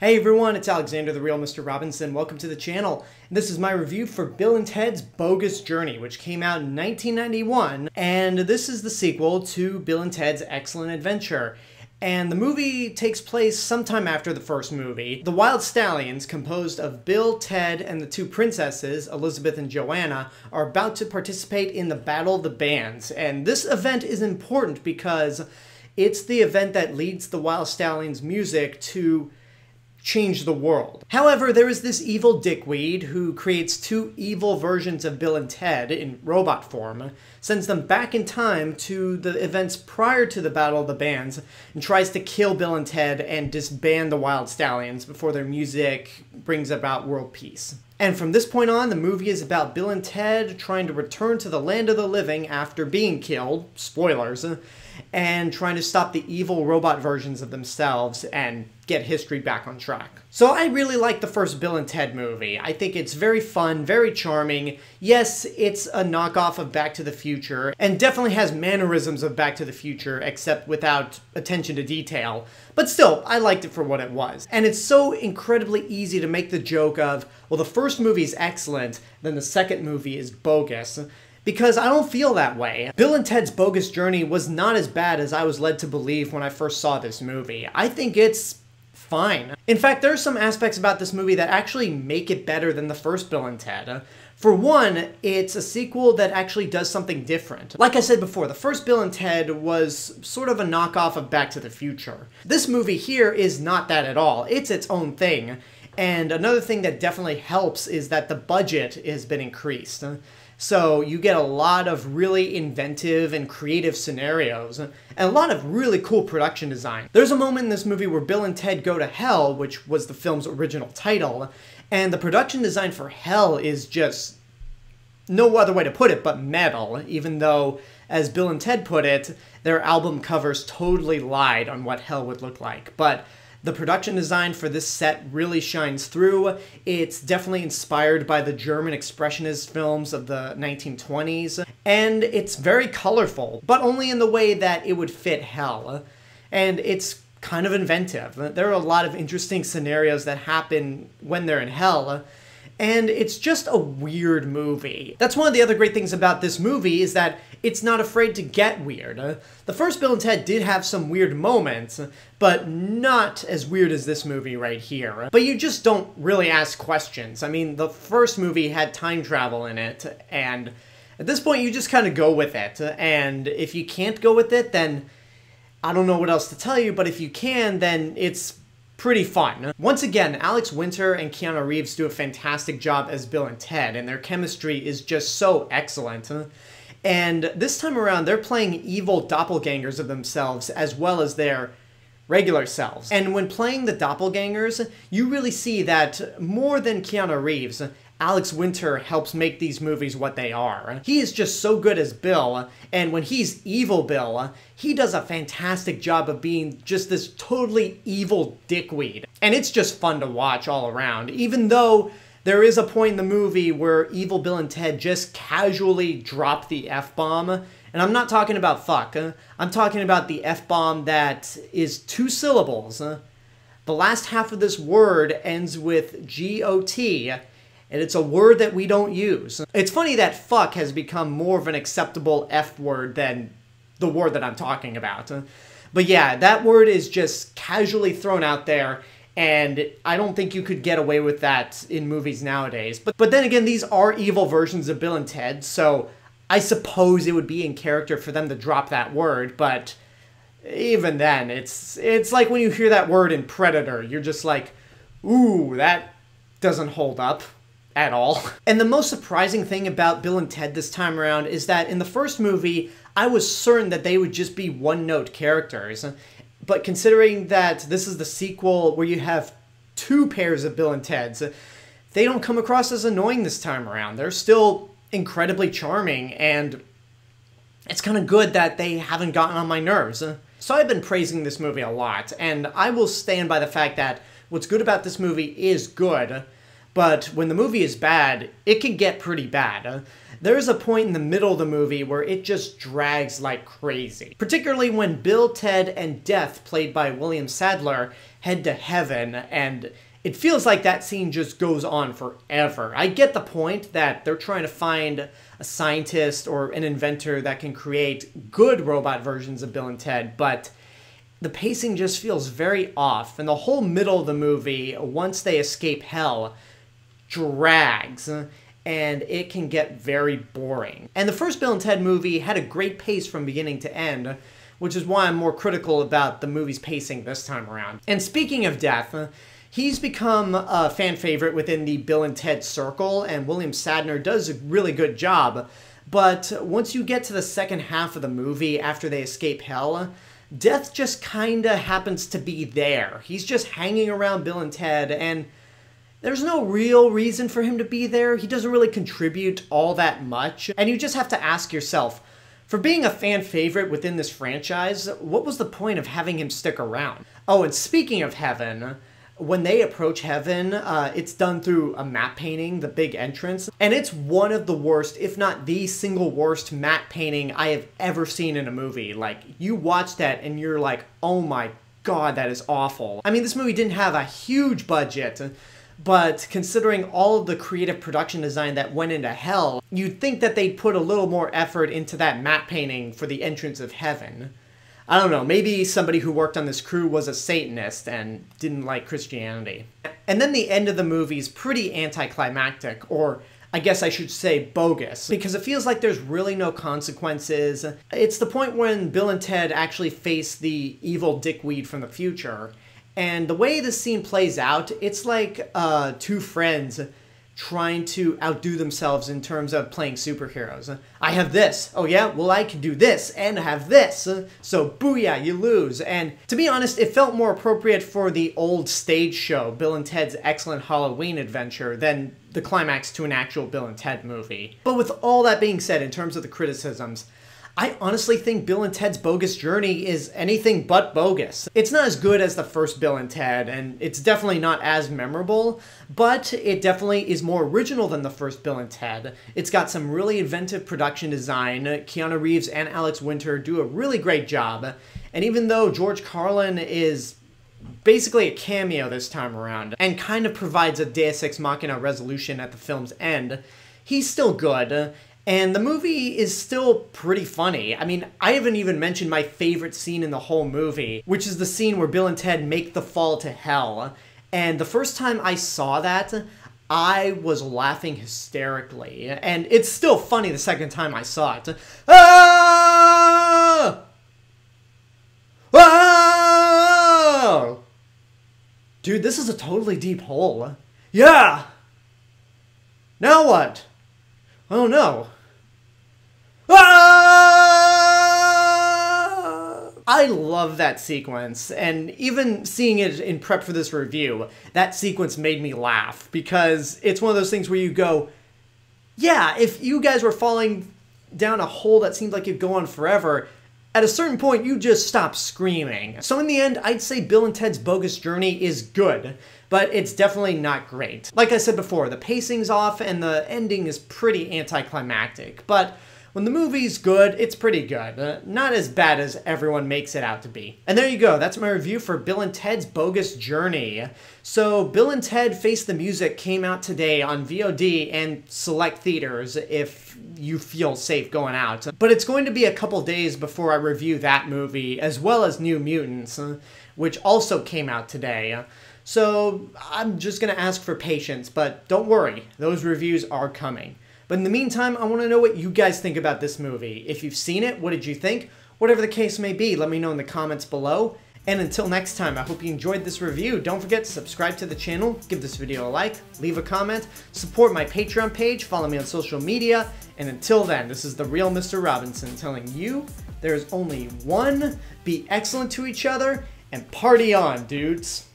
Hey everyone, it's Alexander, the real Mr. Robinson. Welcome to the channel. This is my review for Bill and Ted's Bogus Journey, which came out in 1991, and this is the sequel to Bill and Ted's Excellent Adventure. And the movie takes place sometime after the first movie. The Wild Stallions, composed of Bill, Ted, and the two princesses, Elizabeth and Joanna, are about to participate in the Battle of the Bands. And this event is important because it's the event that leads the Wild Stallions' music to change the world. However, there is this evil dickweed who creates two evil versions of Bill and Ted in robot form, sends them back in time to the events prior to the Battle of the Bands, and tries to kill Bill and Ted and disband the Wild Stallions before their music brings about world peace. And from this point on, the movie is about Bill and Ted trying to return to the land of the living after being killed, spoilers, and trying to stop the evil robot versions of themselves and get history back on track. So I really like the first Bill and Ted movie. I think it's very fun, very charming. Yes, it's a knockoff of Back to the Future, and definitely has mannerisms of Back to the Future, except without attention to detail. But still, I liked it for what it was. And it's so incredibly easy to make the joke of, well, the first movie is excellent, then the second movie is bogus. Because I don't feel that way. Bill and Ted's Bogus Journey was not as bad as I was led to believe when I first saw this movie. I think it's fine. In fact, there are some aspects about this movie that actually make it better than the first Bill and Ted. For one, it's a sequel that actually does something different. Like I said before, the first Bill and Ted was sort of a knockoff of Back to the Future. This movie here is not that at all. It's its own thing. And another thing that definitely helps is that the budget has been increased. So you get a lot of really inventive and creative scenarios, and a lot of really cool production design. There's a moment in this movie where Bill and Ted go to hell, which was the film's original title, and the production design for hell is just no other way to put it but metal, even though, as Bill and Ted put it, their album covers totally lied on what hell would look like. But the production design for this set really shines through. It's definitely inspired by the German expressionist films of the 1920s, and it's very colorful, but only in the way that it would fit hell. And it's kind of inventive. There are a lot of interesting scenarios that happen when they're in hell, and it's just a weird movie. That's one of the other great things about this movie, is that it's not afraid to get weird. The first Bill and Ted did have some weird moments, but not as weird as this movie right here. But you just don't really ask questions. I mean, the first movie had time travel in it, and at this point you just kind of go with it. And if you can't go with it, then I don't know what else to tell you, but if you can, then it's pretty fun. Once again, Alex Winter and Keanu Reeves do a fantastic job as Bill and Ted, and their chemistry is just so excellent. And this time around, they're playing evil doppelgangers of themselves as well as their regular selves. And when playing the doppelgangers, you really see that more than Keanu Reeves, Alex Winter helps make these movies what they are. He is just so good as Bill, and when he's evil Bill, he does a fantastic job of being just this totally evil dickweed. And it's just fun to watch all around, even though there is a point in the movie where evil Bill and Ted just casually drop the F-bomb. And I'm not talking about fuck. I'm talking about the F-bomb that is 2 syllables. The last half of this word ends with G-O-T, and it's a word that we don't use. It's funny that fuck has become more of an acceptable F word than the word that I'm talking about. But yeah, that word is just casually thrown out there, and I don't think you could get away with that in movies nowadays. But then again, these are evil versions of Bill and Ted, so I suppose it would be in character for them to drop that word, but even then, it's like when you hear that word in Predator, you're just like, ooh, that doesn't hold up at all. And the most surprising thing about Bill and Ted this time around is that in the first movie, I was certain that they would just be one-note characters. But considering that this is the sequel where you have 2 pairs of Bill and Teds, they don't come across as annoying this time around. They're still incredibly charming, and it's kind of good that they haven't gotten on my nerves. So I've been praising this movie a lot, and I will stand by the fact that what's good about this movie is good, But when the movie is bad, it can get pretty bad. There's a point in the middle of the movie where it just drags like crazy. Particularly when Bill, Ted, and Death, played by William Sadler, head to heaven, and it feels like that scene just goes on forever. I get the point that they're trying to find a scientist or an inventor that can create good robot versions of Bill and Ted, but the pacing just feels very off, and the whole middle of the movie, once they escape hell, drags, and it can get very boring. And the first Bill and Ted movie had a great pace from beginning to end, which is why I'm more critical about the movie's pacing this time around. And speaking of Death, he's become a fan favorite within the Bill and Ted circle, and William Sadler does a really good job. But once you get to the second half of the movie, after they escape hell, Death just kinda happens to be there. He's just hanging around Bill and Ted, and there's no real reason for him to be there. He doesn't really contribute all that much. And you just have to ask yourself, for being a fan favorite within this franchise, what was the point of having him stick around? Oh, and speaking of heaven, when they approach heaven, it's done through a matte painting, the big entrance, and it's one of the worst, if not the single worst matte painting I have ever seen in a movie. Like, you watch that and you're like, oh my god, that is awful. I mean, this movie didn't have a huge budget, but considering all of the creative production design that went into hell, you'd think that they'd put a little more effort into that matte painting for the entrance of heaven. I don't know, maybe somebody who worked on this crew was a Satanist and didn't like Christianity. And then the end of the movie is pretty anticlimactic, or I guess I should say bogus, because it feels like there's really no consequences. It's the point when Bill and Ted actually face the evil dickweed from the future. And the way this scene plays out, it's like two friends trying to outdo themselves in terms of playing superheroes. I have this. Oh yeah? Well, I can do this and have this. So booyah, you lose. And to be honest, it felt more appropriate for the old stage show, Bill and Ted's Excellent Halloween Adventure, than the climax to an actual Bill and Ted movie. But with all that being said, in terms of the criticisms, I honestly think Bill and Ted's Bogus Journey is anything but bogus. It's not as good as the first Bill and Ted, and it's definitely not as memorable, but it definitely is more original than the first Bill and Ted. It's got some really inventive production design. Keanu Reeves and Alex Winter do a really great job, and even though George Carlin is basically a cameo this time around, and kind of provides a Deus Ex Machina resolution at the film's end, he's still good. And the movie is still pretty funny. I mean, I haven't even mentioned my favorite scene in the whole movie, which is the scene where Bill and Ted make the fall to hell. And the first time I saw that, I was laughing hysterically. And it's still funny the second time I saw it. Ah! Ah! Dude, this is a totally deep hole. Yeah! Now what? Oh no. Ah! I love that sequence, and even seeing it in prep for this review, that sequence made me laugh, because it's one of those things where you go, yeah, if you guys were falling down a hole that seemed like it'd go on forever, at a certain point you just stop screaming. So in the end, I'd say Bill and Ted's Bogus Journey is good, but it's definitely not great. Like I said before, the pacing's off and the ending is pretty anticlimactic, but when the movie's good, it's pretty good. Not as bad as everyone makes it out to be. And there you go, that's my review for Bill and Ted's Bogus Journey. So Bill and Ted Face the Music came out today on VOD and select theaters if you feel safe going out. But it's going to be a couple days before I review that movie, as well as New Mutants, which also came out today. So I'm just going to ask for patience, but don't worry, those reviews are coming. But in the meantime, I want to know what you guys think about this movie. If you've seen it, what did you think? Whatever the case may be, let me know in the comments below. And until next time, I hope you enjoyed this review. Don't forget to subscribe to the channel, give this video a like, leave a comment, support my Patreon page, follow me on social media, and until then, this is the real Mr. Robinson telling you there is only one, be excellent to each other, and party on, dudes.